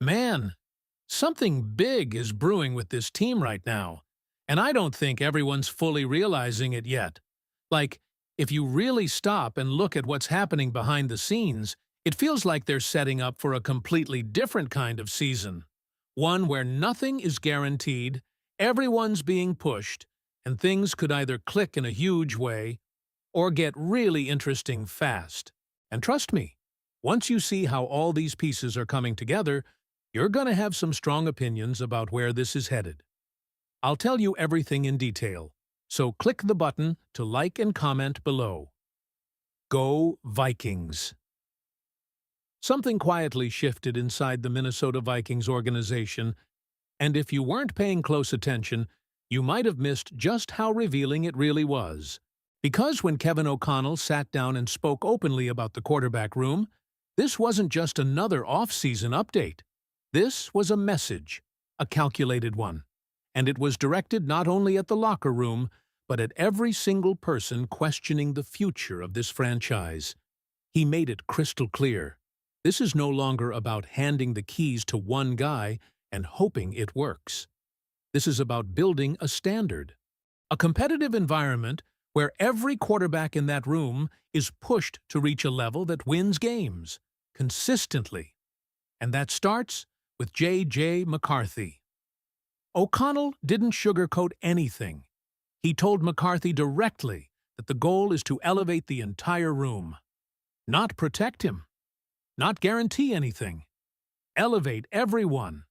Man, something big is brewing with this team right now, and I don't think everyone's fully realizing it yet. Like, if you really stop and look at what's happening behind the scenes, it feels like they're setting up for a completely different kind of season. One where nothing is guaranteed, everyone's being pushed, and things could either click in a huge way or get really interesting fast. And trust me, once you see how all these pieces are coming together, you're going to have some strong opinions about where this is headed. I'll tell you everything in detail, so click the button to like and comment below. Go Vikings! Something quietly shifted inside the Minnesota Vikings organization, and if you weren't paying close attention, you might have missed just how revealing it really was. Because when Kevin O'Connell sat down and spoke openly about the quarterback room, this wasn't just another off-season update. This was a message, a calculated one, and it was directed not only at the locker room, but at every single person questioning the future of this franchise. He made it crystal clear. This is no longer about handing the keys to one guy and hoping it works. This is about building a standard, a competitive environment where every quarterback in that room is pushed to reach a level that wins games, consistently. And that starts with J.J. McCarthy. O'Connell didn't sugarcoat anything. He told McCarthy directly that the goal is to elevate the entire room. Not protect him. Not guarantee anything. Elevate everyone.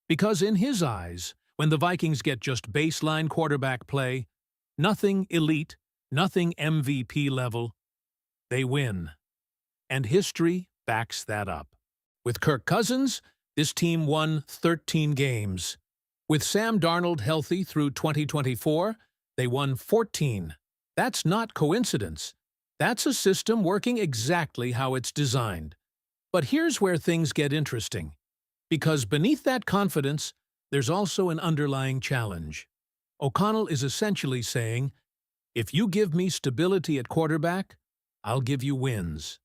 Because in his eyes, when the Vikings get just baseline quarterback play, nothing elite, nothing MVP level, they win. And history backs that up. With Kirk Cousins, this team won 13 games. With Sam Darnold healthy through 2024, they won 14. That's not coincidence. That's a system working exactly how it's designed. But here's where things get interesting. Because beneath that confidence, there's also an underlying challenge. O'Connell is essentially saying, if you give me stability at quarterback, I'll give you wins.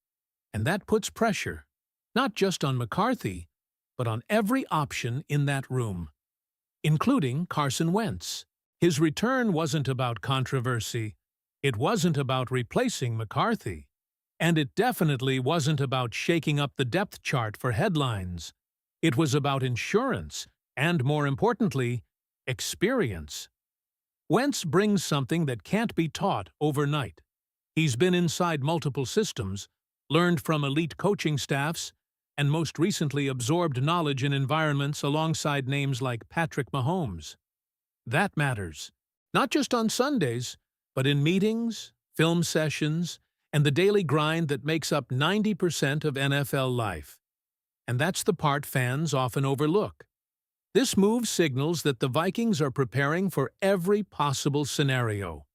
And that puts pressure, not just on McCarthy, but on every option in that room, including Carson Wentz. His return wasn't about controversy. It wasn't about replacing McCarthy. And it definitely wasn't about shaking up the depth chart for headlines. It was about insurance and, more importantly, experience. Wentz brings something that can't be taught overnight. He's been inside multiple systems, learned from elite coaching staffs, and most recently absorbed knowledge in environments alongside names like Patrick Mahomes. That matters, not just on Sundays, but in meetings, film sessions, and the daily grind that makes up 90% of NFL life. And that's the part fans often overlook. This move signals that the Vikings are preparing for every possible scenario.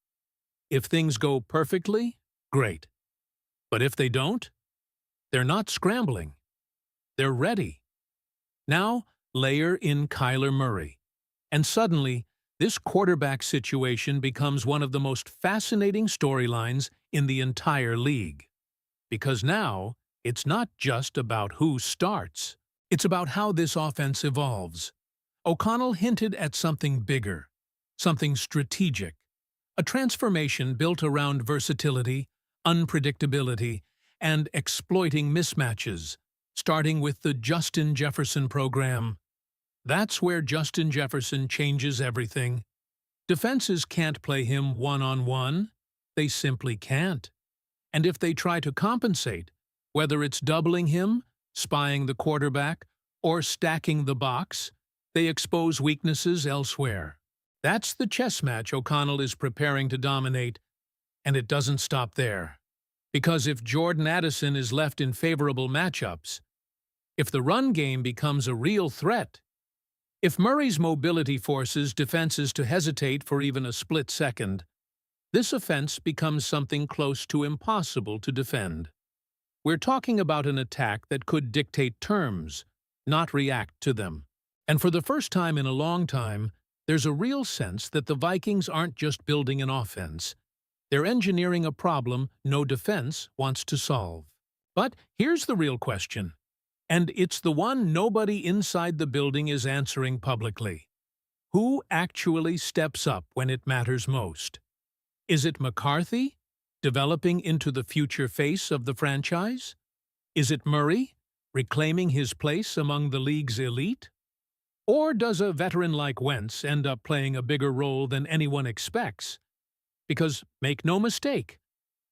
If things go perfectly, great. But if they don't, they're not scrambling. They're ready. Now, layer in Kyler Murray. And suddenly, this quarterback situation becomes one of the most fascinating storylines in the entire league. Because now, it's not just about who starts. It's about how this offense evolves. O'Connell hinted at something bigger, something strategic, a transformation built around versatility, unpredictability, and exploiting mismatches, starting with the Justin Jefferson program. That's where Justin Jefferson changes everything. Defenses can't play him one-on-one. They simply can't. And if they try to compensate, whether it's doubling him, spying the quarterback, or stacking the box, they expose weaknesses elsewhere. That's the chess match O'Connell is preparing to dominate, and it doesn't stop there. Because if Jordan Addison is left in favorable matchups, if the run game becomes a real threat, if Murray's mobility forces defenses to hesitate for even a split second, this offense becomes something close to impossible to defend. We're talking about an attack that could dictate terms, not react to them. And for the first time in a long time, there's a real sense that the Vikings aren't just building an offense. They're engineering a problem no defense wants to solve. But here's the real question. And it's the one nobody inside the building is answering publicly. Who actually steps up when it matters most? Is it McCarthy, developing into the future face of the franchise? Is it Murray, reclaiming his place among the league's elite? Or does a veteran like Wentz end up playing a bigger role than anyone expects? Because, make no mistake,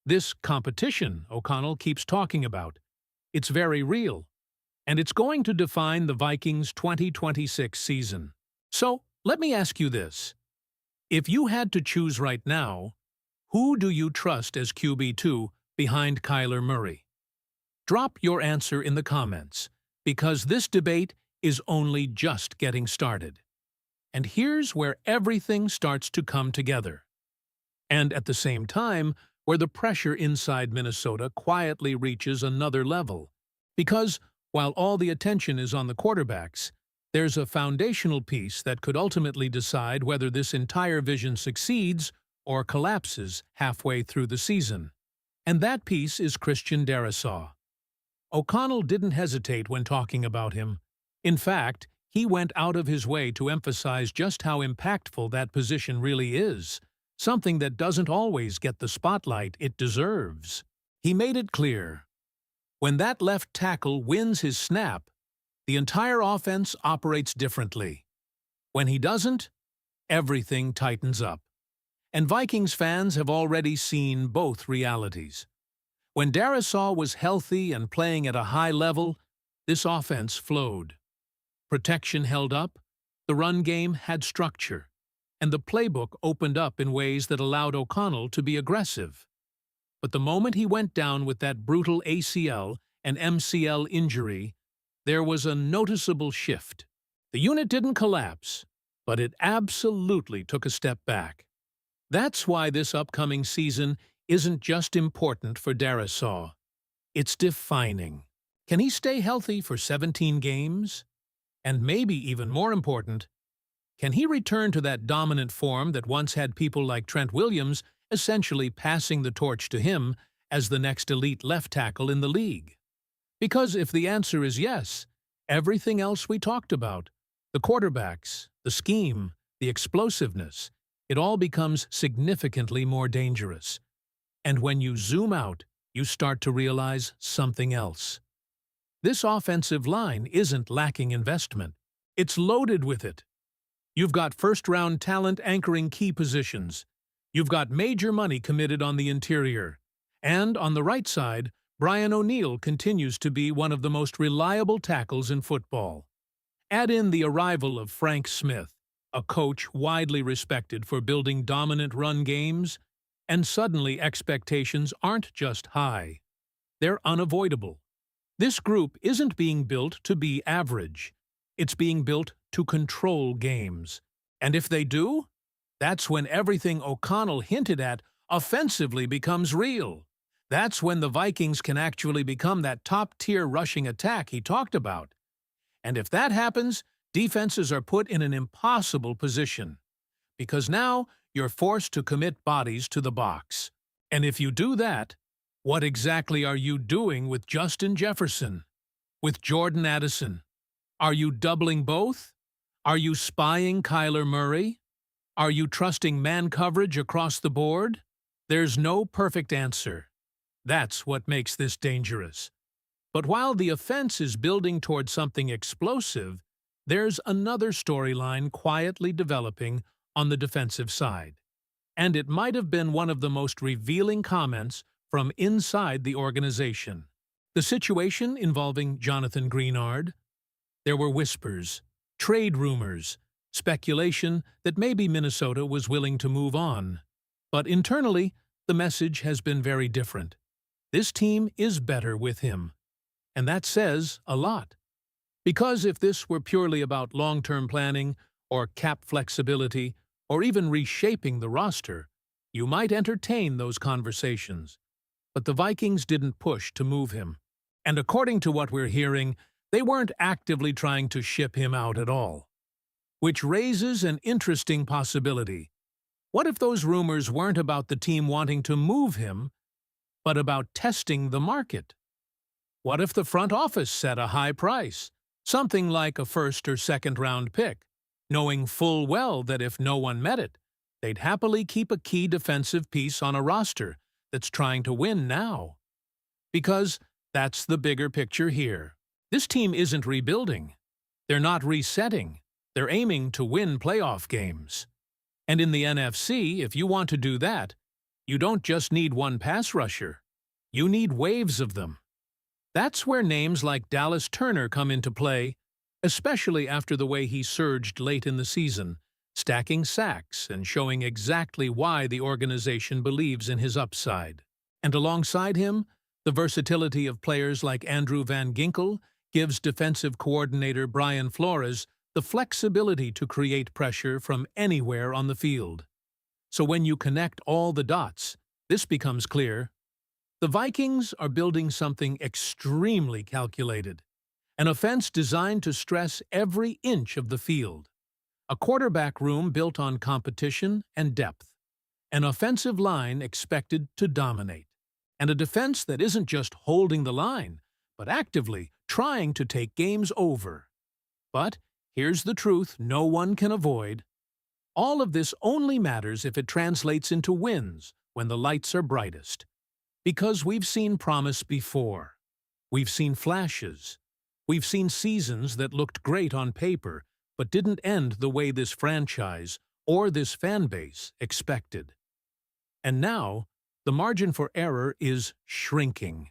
this competition O'Connell keeps talking about, it's very real, and it's going to define the Vikings' 2026 season. So, let me ask you this. If you had to choose right now, who do you trust as QB2 behind Kyler Murray? Drop your answer in the comments, because this debate is only just getting started. And here's where everything starts to come together. And at the same time, where the pressure inside Minnesota quietly reaches another level. Because, while all the attention is on the quarterbacks, there's a foundational piece that could ultimately decide whether this entire vision succeeds or collapses halfway through the season. And that piece is Christian Darrisaw. O'Connell didn't hesitate when talking about him. In fact, he went out of his way to emphasize just how impactful that position really is, something that doesn't always get the spotlight it deserves. He made it clear. When that left tackle wins his snap, the entire offense operates differently. When he doesn't, everything tightens up. And Vikings fans have already seen both realities. When Darrisaw was healthy and playing at a high level, this offense flowed. Protection held up, the run game had structure, and the playbook opened up in ways that allowed O'Connell to be aggressive. But the moment he went down with that brutal ACL and MCL injury, there was a noticeable shift. The unit didn't collapse, but it absolutely took a step back. That's why this upcoming season isn't just important for Darrisaw. It's defining. Can he stay healthy for 17 games? And maybe even more important, can he return to that dominant form that once had people like Trent Williams essentially passing the torch to him as the next elite left tackle in the league? Because if the answer is yes, everything else we talked about, the quarterbacks, the scheme, the explosiveness, it all becomes significantly more dangerous. And when you zoom out, you start to realize something else. This offensive line isn't lacking investment. It's loaded with it. You've got first-round talent anchoring key positions. You've got major money committed on the interior. And on the right side, Brian O'Neill continues to be one of the most reliable tackles in football. Add in the arrival of Frank Smith, a coach widely respected for building dominant run games, and suddenly expectations aren't just high. They're unavoidable. This group isn't being built to be average. It's being built to control games. And if they do, that's when everything O'Connell hinted at offensively becomes real. That's when the Vikings can actually become that top-tier rushing attack he talked about. And if that happens, defenses are put in an impossible position. Because now you're forced to commit bodies to the box. And if you do that, what exactly are you doing with Justin Jefferson? With Jordan Addison? Are you doubling both? Are you spying Kyler Murray? Are you trusting man coverage across the board? There's no perfect answer. That's what makes this dangerous. But while the offense is building toward something explosive, there's another storyline quietly developing on the defensive side. And it might have been one of the most revealing comments from inside the organization. The situation involving Jonathan Greenard. There were whispers, trade rumors, speculation that maybe Minnesota was willing to move on. But internally, the message has been very different. This team is better with him. And that says a lot. Because if this were purely about long-term planning, or cap flexibility, or even reshaping the roster, you might entertain those conversations. But the Vikings didn't push to move him. And according to what we're hearing, they weren't actively trying to ship him out at all. Which raises an interesting possibility. What if those rumors weren't about the team wanting to move him, but about testing the market? What if the front office set a high price, something like a first or second round pick, knowing full well that if no one met it, they'd happily keep a key defensive piece on a roster that's trying to win now? Because that's the bigger picture here. This team isn't rebuilding. They're not resetting. They're aiming to win playoff games. And in the NFC, if you want to do that, you don't just need one pass rusher. You need waves of them. That's where names like Dallas Turner come into play, especially after the way he surged late in the season, stacking sacks and showing exactly why the organization believes in his upside. And alongside him, the versatility of players like Andrew Van Ginkel gives defensive coordinator Brian Flores the flexibility to create pressure from anywhere on the field. So when you connect all the dots, this becomes clear. The Vikings are building something extremely calculated, an offense designed to stress every inch of the field, a quarterback room built on competition and depth, an offensive line expected to dominate, and a defense that isn't just holding the line, but actively trying to take games over. But here's the truth no one can avoid. All of this only matters if it translates into wins when the lights are brightest. Because we've seen promise before. We've seen flashes. We've seen seasons that looked great on paper but didn't end the way this franchise or this fan base expected. And now, the margin for error is shrinking.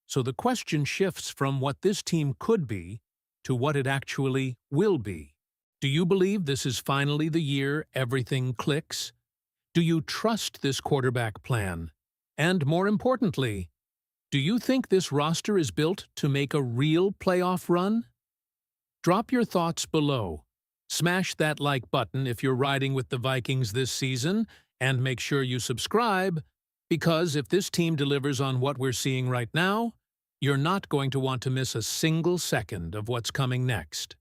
So the question shifts from what this team could be to what it actually will be. Do you believe this is finally the year everything clicks? Do you trust this quarterback plan? And more importantly, do you think this roster is built to make a real playoff run? Drop your thoughts below. Smash that like button if you're riding with the Vikings this season, and make sure you subscribe, because if this team delivers on what we're seeing right now, you're not going to want to miss a single second of what's coming next.